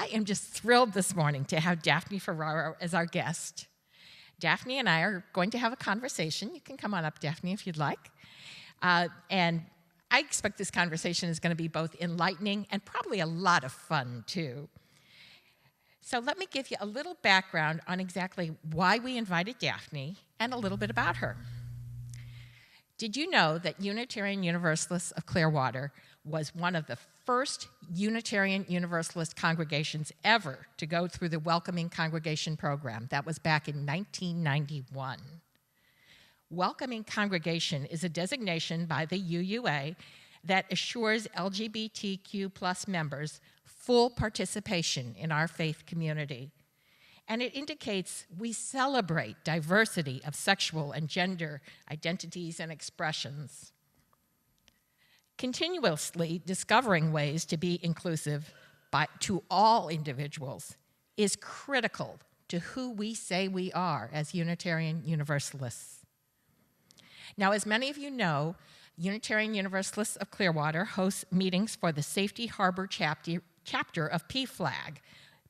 I am just thrilled this morning to have Daphne Ferraro as our guest. Daphne and I are going to have a conversation. You can come on up, Daphne, if you'd like. And I expect this conversation is going to be both enlightening and probably a lot of fun, too. So let me give you a little background on exactly why we invited Daphne and a little bit about her. Did you know that Unitarian Universalists of Clearwater was one of the first Unitarian Universalist congregations ever to go through the Welcoming Congregation program? That was back in 1991. Welcoming Congregation is a designation by the UUA that assures LGBTQ+ members full participation in our faith community. And it indicates we celebrate diversity of sexual and gender identities and expressions. Continuously discovering ways to be inclusive to all individuals is critical to who we say we are as Unitarian Universalists. Now, as many of you know, Unitarian Universalists of Clearwater hosts meetings for the Safety Harbor chapter of PFLAG.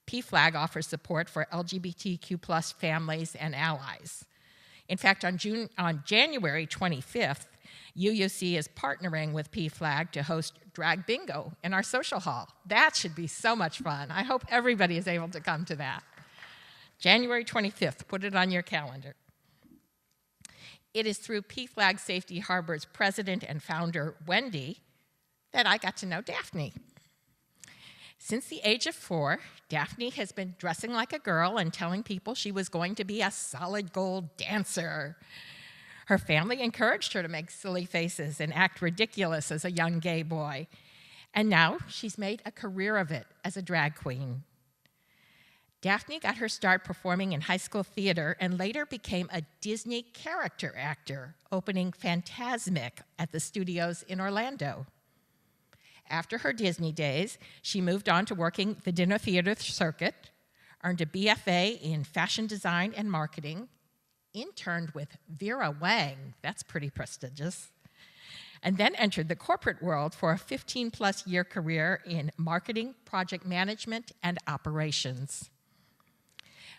PFLAG offers support for LGBTQ+ families and allies. In fact, on January 25th, UUC is partnering with PFLAG to host Drag Bingo in our social hall. That should be so much fun. I hope everybody is able to come to that. January 25th, put it on your calendar. It is through PFLAG Safety Harbor's president and founder, Wendy, that I got to know Daphne. Since the age of 4, Daphne has been dressing like a girl and telling people she was going to be a solid gold dancer. Her family encouraged her to make silly faces and act ridiculous as a young gay boy. And now she's made a career of it as a drag queen. Daphne got her start performing in high school theater and later became a Disney character actor, opening Fantasmic at the studios in Orlando. After her Disney days, she moved on to working the dinner theater circuit, earned a BFA in fashion design and marketing, interned with Vera Wang, that's pretty prestigious, and then entered the corporate world for a 15+ year career in marketing, project management, and operations.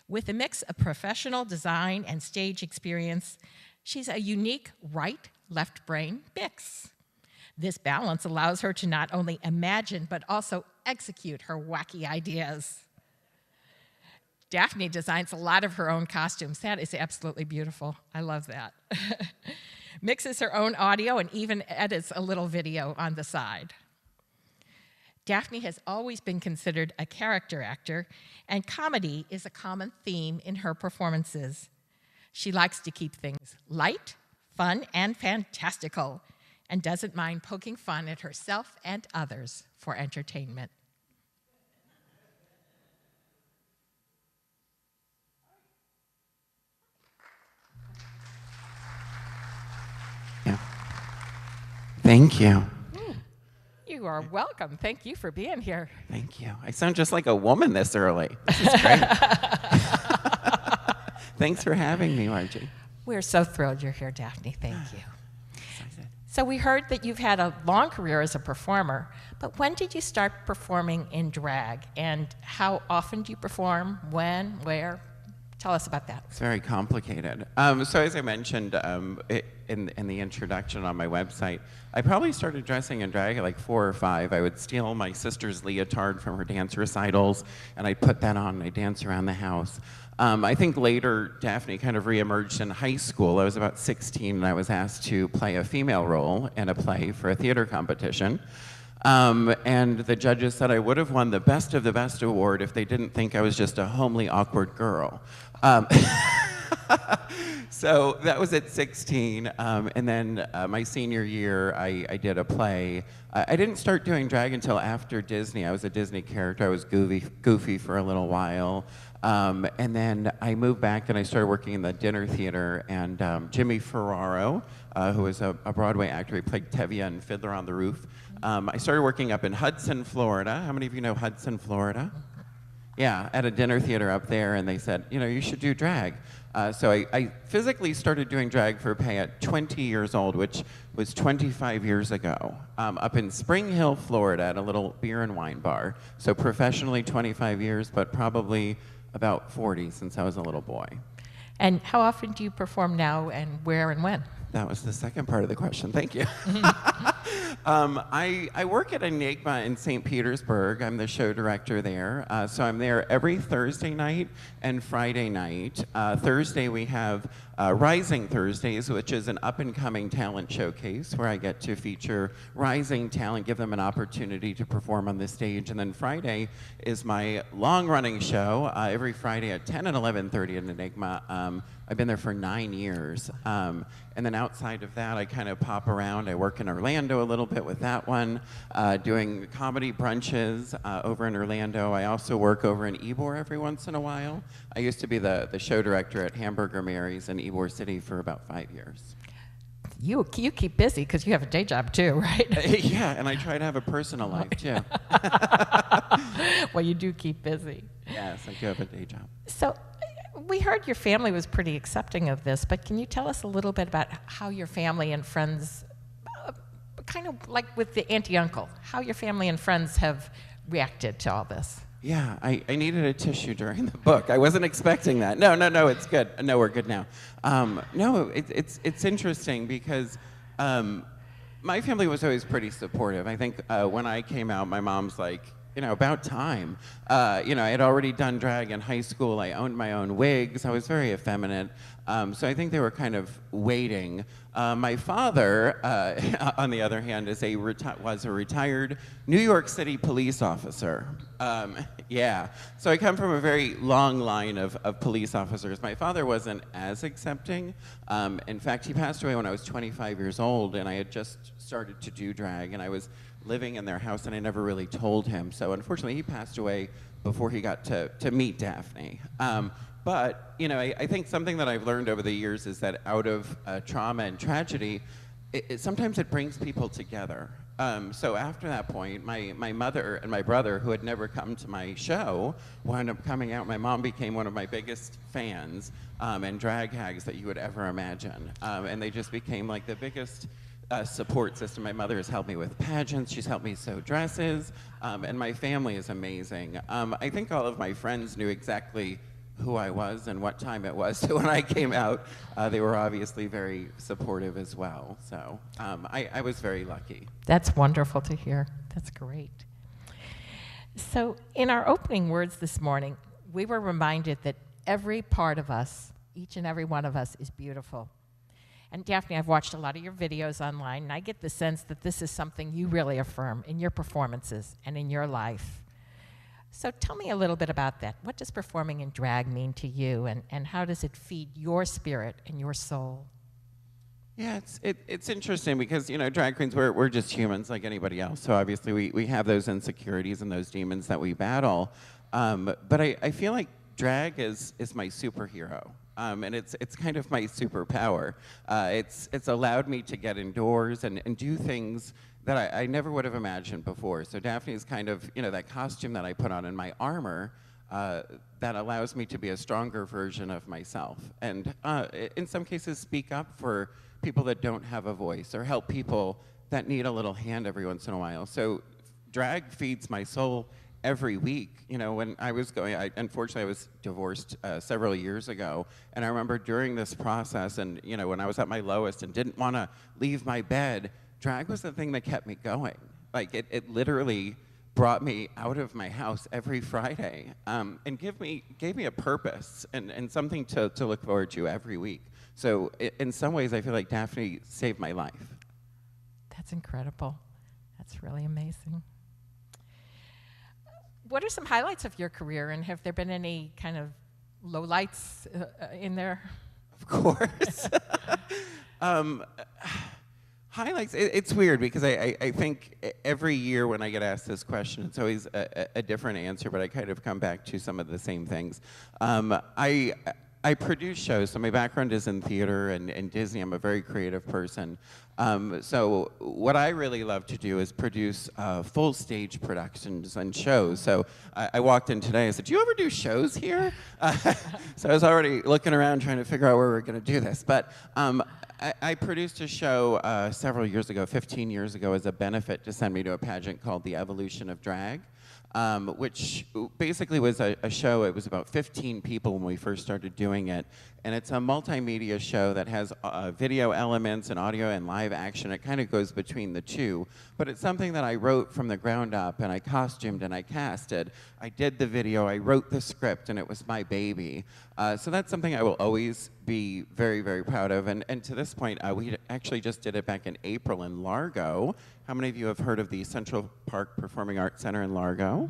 With a mix of professional design and stage experience, she's a unique right-left brain mix. This balance allows her to not only imagine, but also execute her wacky ideas. Daphne designs a lot of her own costumes. That is absolutely beautiful. I love that. Mixes her own audio and even edits a little video on the side. Daphne has always been considered a character actor, and comedy is a common theme in her performances. She likes to keep things light, fun, and fantastical, and doesn't mind poking fun at herself and others for entertainment. Yeah. Thank you. You are welcome. Thank you for being here. Thank you. I sound just like a woman this early. This is great. Thanks for having me, Margie. We're so thrilled you're here, Daphne. Thank you. So we heard that you've had a long career as a performer, but when did you start performing in drag? And how often do you perform? When? Where? Tell us about that. It's very complicated. So as I mentioned in the introduction on my website, I probably started dressing in drag at like 4 or 5. I would steal my sister's leotard from her dance recitals, and I'd put that on and I'd dance around the house. I think later, Daphne kind of reemerged in high school. I was about 16, and I was asked to play a female role in a play for a theater competition. And the judges said I would have won the Best of the Best award if they didn't think I was just a homely, awkward girl. So that was at 16, and then my senior year, I did a play. I didn't start doing drag until after Disney. I was a Disney character. I was goofy for a little while. And then I moved back and I started working in the dinner theater, and Jimmy Ferraro, who was a Broadway actor, he played Tevye in Fiddler on the Roof. I started working up in Hudson, Florida. How many of you know Hudson, Florida? Yeah, at a dinner theater up there, and they said, you should do drag. So I physically started doing drag for pay at 20 years old, which was 25 years ago, up in Spring Hill, Florida, at a little beer and wine bar. So professionally 25 years, but probably about 40 since I was a little boy. And how often do you perform now, and where and when? That was the second part of the question. Thank you. I work at Enigma in St. Petersburg. I'm the show director there. So I'm there every Thursday night and Friday night. Thursday we have Rising Thursdays, which is an up-and-coming talent showcase where I get to feature rising talent, give them an opportunity to perform on the stage. And then Friday is my long-running show, every Friday at 10 and 11:30 at Enigma. I've been there for 9 years. And then outside of that, I kind of pop around. I work in Orlando a little bit with that one, doing comedy brunches over in Orlando. I also work over in Ybor every once in a while. I used to be the show director at Hamburger Mary's in Ybor City for about 5 years. You keep busy because you have a day job too, right? Yeah, and I try to have a personal life too. Well, you do keep busy. Yes, I do have a day job. So we heard your family was pretty accepting of this, but can you tell us a little bit about how your family and friends, kind of like with the auntie-uncle, how your family and friends have reacted to all this? Yeah, I needed a tissue during the book. I wasn't expecting that. No, it's good. No, we're good now. No, it's interesting because my family was always pretty supportive. I think when I came out, my mom's like, about time. I had already done drag in high school. I owned my own wigs. I was very effeminate. So I think they were kind of waiting. My father, on the other hand, was a retired New York City police officer. Yeah. So I come from a very long line of police officers. My father wasn't as accepting. In fact, he passed away when I was 25 years old, and I had just started to do drag, and I was living in their house, and I never really told him. So unfortunately, he passed away before he got to meet Daphne. But I think something that I've learned over the years is that out of trauma and tragedy, sometimes it brings people together. So after that point, my mother and my brother, who had never come to my show, wound up coming out. My mom became one of my biggest fans and drag hags that you would ever imagine. And they just became like the biggest support system. My mother has helped me with pageants. She's helped me sew dresses. And my family is amazing. I think all of my friends knew exactly who I was and what time it was. So when I came out, they were obviously very supportive as well. So I was very lucky. That's wonderful to hear. That's great. So in our opening words this morning, we were reminded that every part of us, each and every one of us, is beautiful. And Daphne, I've watched a lot of your videos online, and I get the sense that this is something you really affirm in your performances and in your life. So tell me a little bit about that. What does performing in drag mean to you, and how does it feed your spirit and your soul? Yeah, it's interesting because, drag queens, we're just humans like anybody else. So obviously we have those insecurities and those demons that we battle. But I feel like drag is my superhero. And it's kind of my superpower. It's allowed me to get indoors and do things that I never would have imagined before. So Daphne's kind of, that costume that I put on and my armor that allows me to be a stronger version of myself. And in some cases, speak up for people that don't have a voice or help people that need a little hand every once in a while. So drag feeds my soul every week. When I was unfortunately I was divorced several years ago, and I remember during this process and, when I was at my lowest and didn't want to leave my bed, drag was the thing that kept me going. Like, it literally brought me out of my house every Friday and gave me a purpose and something to look forward to every week. So in some ways, I feel like Daphne saved my life. That's incredible. That's really amazing. What are some highlights of your career, and have there been any kind of lowlights in there? Of course. Highlights, it's weird because I think every year when I get asked this question, it's always a different answer, but I kind of come back to some of the same things. I I produce shows, so my background is in theater and Disney. I'm a very creative person. So what I really love to do is produce full stage productions and shows. So I walked in today and said, do you ever do shows here? So I was already looking around trying to figure out where we were going to do this. But I produced a show several years ago, 15 years ago, as a benefit to send me to a pageant called The Evolution of Drag. Which basically was a show. It was about 15 people when we first started doing it. And it's a multimedia show that has video elements and audio and live action. It kind of goes between the two. But it's something that I wrote from the ground up, and I costumed and I casted. I did the video, I wrote the script, and it was my baby. So that's something I will always be very, very proud of. And to this point, we actually just did it back in April in Largo. How many of you have heard of the Central Park Performing Arts Center in Largo?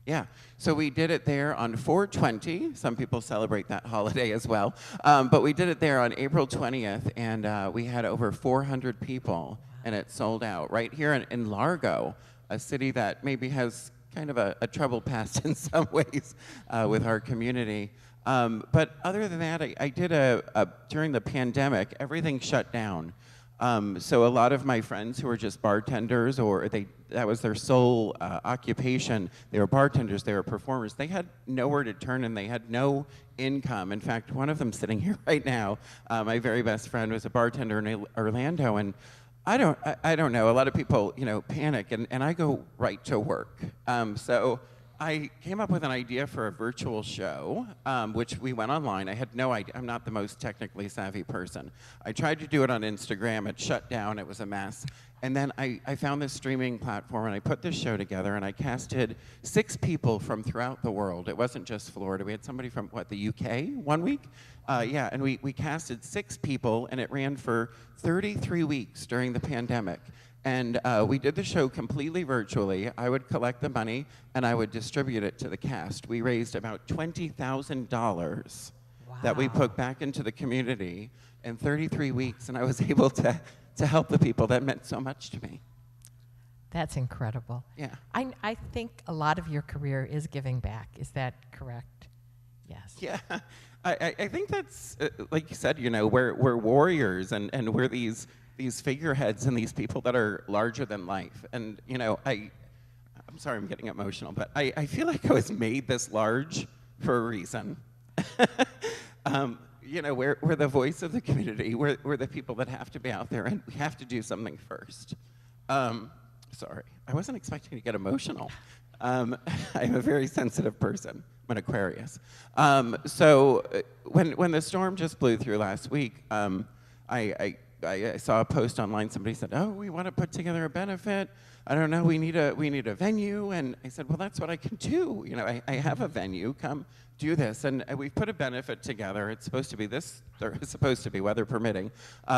Yeah, so we did it there on 4/20. Some people celebrate that holiday as well. But we did it there on April 20th, and we had over 400 people, and it sold out right here in Largo, a city that maybe has kind of a troubled past in some ways with our community. But other than that, I did during the pandemic, everything shut down. So a lot of my friends who were just bartenders, or that was their sole occupation, they were bartenders, they were performers, they had nowhere to turn and they had no income. In fact, one of them sitting here right now, my very best friend, was a bartender in Orlando, and I don't know, a lot of people, panic, and I go right to work. So I came up with an idea for a virtual show, which we went online. I had no idea. I'm not the most technically savvy person. I tried to do it on Instagram. It shut down. It was a mess. And then I found this streaming platform, and I put this show together, and I casted 6 people from throughout the world. It wasn't just Florida. We had somebody from, the UK 1 week? Yeah, and we casted 6 people, and it ran for 33 weeks during the pandemic. And we did the show completely virtually. I would collect the money, and I would distribute it to the cast. We raised about $20,000 that we put back into the community in 33 weeks, and I was able to help the people. That meant so much to me. That's incredible. Yeah. I think a lot of your career is giving back. Is that correct? Yes. Yeah. I think that's, like you said, we're warriors, and we're these figureheads and these people that are larger than life. And, I'm sorry I'm getting emotional, but I feel like I was made this large for a reason. We're the voice of the community. We're the people that have to be out there, and we have to do something first. Sorry, I wasn't expecting to get emotional. I'm a very sensitive person. I'm an Aquarius. So when the storm just blew through last week, I saw a post online. Somebody said, "Oh, we want to put together a benefit. I don't know. We need a venue." And I said, "Well, that's what I can do. I have a venue. Come do this." And we've put a benefit together. It's supposed to be weather permitting,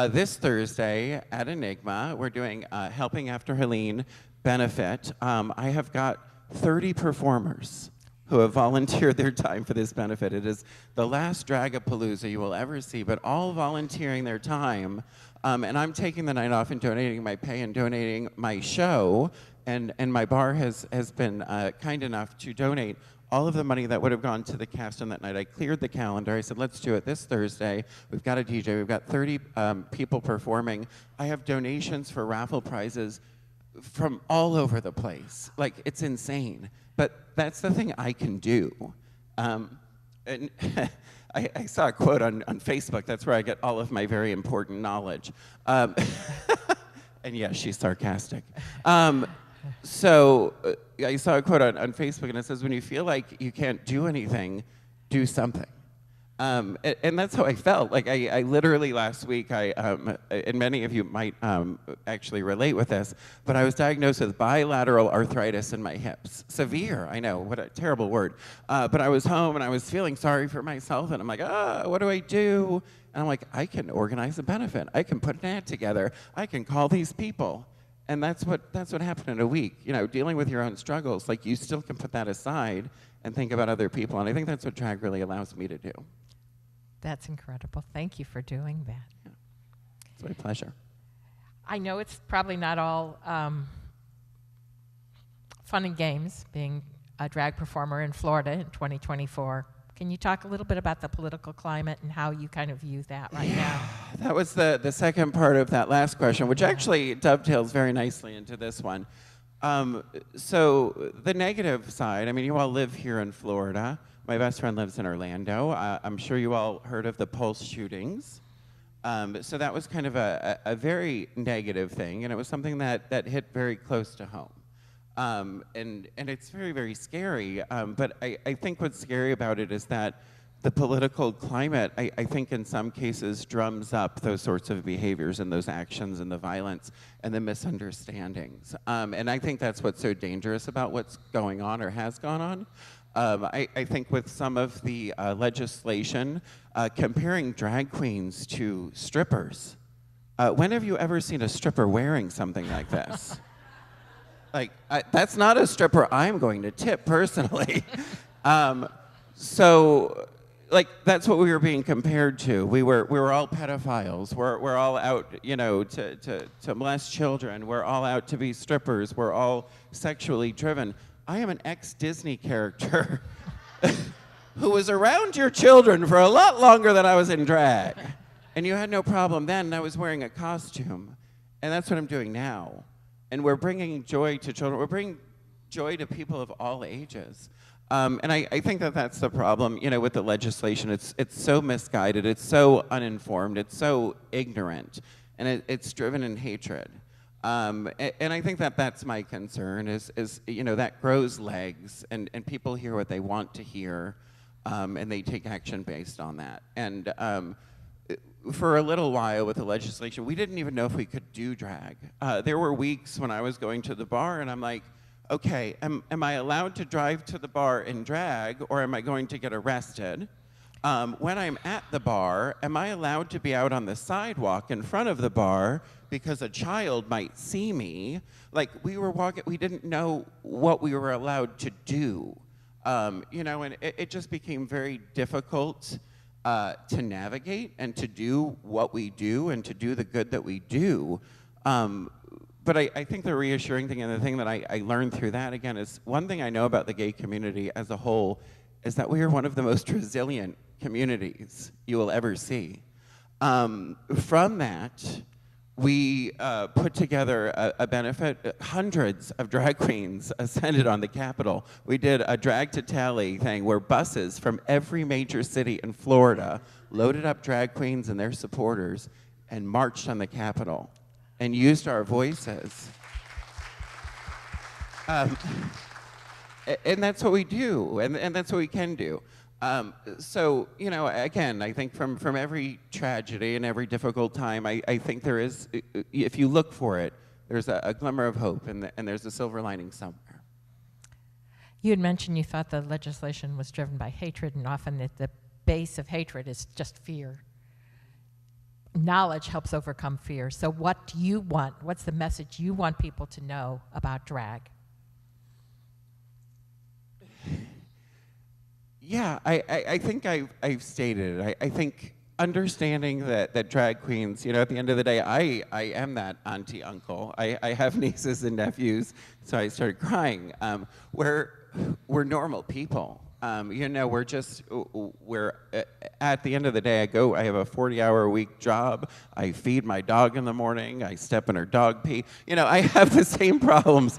this Thursday at Enigma. We're doing Helping After Helene benefit. I have got 30 performers who have volunteered their time for this benefit. It is the last Dragapalooza you will ever see, but all volunteering their time. And I'm taking the night off and donating my pay and donating my show. And my bar has been kind enough to donate all of the money that would have gone to the cast on that night. I cleared the calendar. I said, let's do it this Thursday. We've got a DJ. We've got 30 people performing. I have donations for raffle prizes from all over the place. Like, it's insane. But that's the thing I can do. And I saw a quote on Facebook. That's where I get all of my very important knowledge. And yes, she's sarcastic. So I saw a quote on Facebook, and it says, when you feel like you can't do anything, do something. And that's how I felt. Like, I literally last week, and many of you might actually relate with this, but I was diagnosed with bilateral arthritis in my hips. Severe, I know, what a terrible word. But I was home, and I was feeling sorry for myself, and I'm like, what do I do? And I'm like, I can organize a benefit. I can put an ad together. I can call these people. And that's what happened in a week. Dealing with your own struggles, like, you still can put that aside and think about other people. And I think that's what drag really allows me to do. That's incredible. Thank you for doing that. Yeah. It's my pleasure. I know it's probably not all fun and games being a drag performer in Florida in 2024 Can you talk a little bit about the political climate and how you kind of view that right now? That was the second part of that last question, which actually dovetails very nicely into this one. So the negative side, I mean, you all live here in Florida. My best friend lives in Orlando. I'm sure you all heard of the Pulse shootings. So that was kind of a very negative thing, and it was something that hit very close to home. And it's very, very scary. But I think what's scary about it is that the political climate, I think in some cases, drums up those sorts of behaviors and those actions and the violence and the misunderstandings. And I think that's what's so dangerous about what's going on or has gone on. I think with some of the legislation, comparing drag queens to strippers. When have you ever seen a stripper wearing something like this? Like, that's not a stripper I'm going to tip personally. So, like, that's what we were being compared to. We were all pedophiles. We're all out, you know, to molest children. We're all out to be strippers. We're all sexually driven. I am an ex-Disney character who was around your children for a lot longer than I was in drag. And you had no problem then, and I was wearing a costume. And that's what I'm doing now. And we're bringing joy to children. We're bringing joy to people of all ages. And I think that that's the problem, you know, with the legislation. It's so misguided. It's so uninformed. It's so ignorant. And it's driven in hatred. And I think that that's my concern is you know, that grows legs and people hear what they want to hear and they take action based on that. And for a little while with the legislation, we didn't even know if we could do drag. There were weeks when I was going to the bar and I'm like, okay, am I allowed to drive to the bar in drag or am I going to get arrested? When I'm at the bar, am I allowed to be out on the sidewalk in front of the bar because a child might see me? Like, we were walking, we didn't know what we were allowed to do. You know, and it just became very difficult to navigate and to do what we do and to do the good that we do. But I think the reassuring thing and the thing that I learned through that, again, is one thing I know about the gay community as a whole is that we are one of the most resilient communities you will ever see. From that, we put together a benefit. Hundreds of drag queens ascended on the Capitol. We did a drag to tally thing where buses from every major city in Florida loaded up drag queens and their supporters and marched on the Capitol and used our voices. And that's what we do, and that's what we can do. So, you know, again, I think from every tragedy and every difficult time, I think there is, if you look for it, there's a glimmer of hope, and there's a silver lining somewhere. You had mentioned you thought the legislation was driven by hatred, and often that the base of hatred is just fear. Knowledge helps overcome fear. So what do you want? What's the message you want people to know about drag? Yeah, I think I've stated it. I think understanding that drag queens, you know, at the end of the day, I am that auntie uncle. I have nieces and nephews, so I started crying. We're normal people. You know, we're at the end of the day, I have a 40-hour-a-week job. I feed my dog in the morning. I step in her dog pee. You know, I have the same problems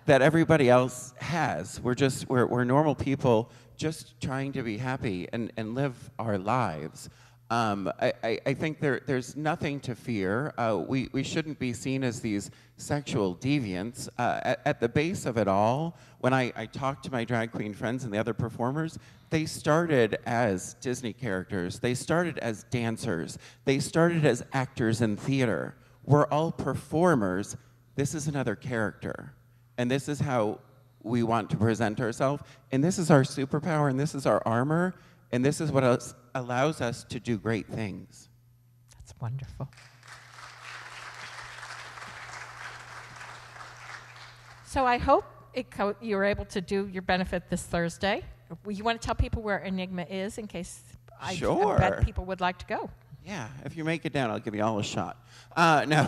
that everybody else has. We're normal people just trying to be happy and live our lives. I think there's nothing to fear. We shouldn't be seen as these sexual deviants. At the base of it all, when I talk to my drag queen friends and the other performers, they started as Disney characters. They started as dancers. They started as actors in theater. We're all performers. This is another character. And this is how we want to present ourselves. And this is our superpower, and this is our armor, and this is what allows us to do great things. That's wonderful. So I hope you were able to do your benefit this Thursday. You want to tell people where Enigma is in case Sure. I bet people would like to go. Yeah, if you make it down, I'll give you all a shot. No.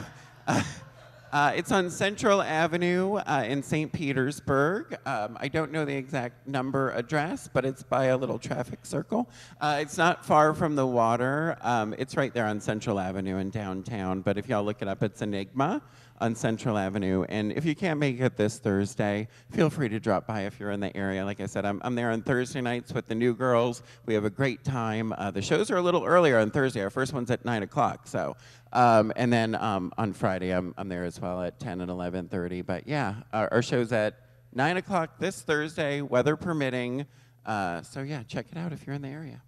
It's on Central Avenue in St. Petersburg. I don't know the exact number address, but it's by a little traffic circle. It's not far from the water. It's right there on Central Avenue in downtown, but if y'all look it up, it's Enigma on Central Avenue. And if you can't make it this Thursday, feel free to drop by if you're in the area. Like I said, I'm there on Thursday nights with the new girls. We have a great time. The shows are a little earlier on Thursday. Our first one's at 9 o'clock. So, and then on Friday, I'm there as well at 10 and 11:30. But yeah, our show's at 9 o'clock this Thursday, weather permitting. So yeah, check it out if you're in the area.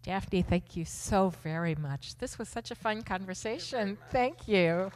Daphne, thank you so very much. This was such a fun conversation. Thank you.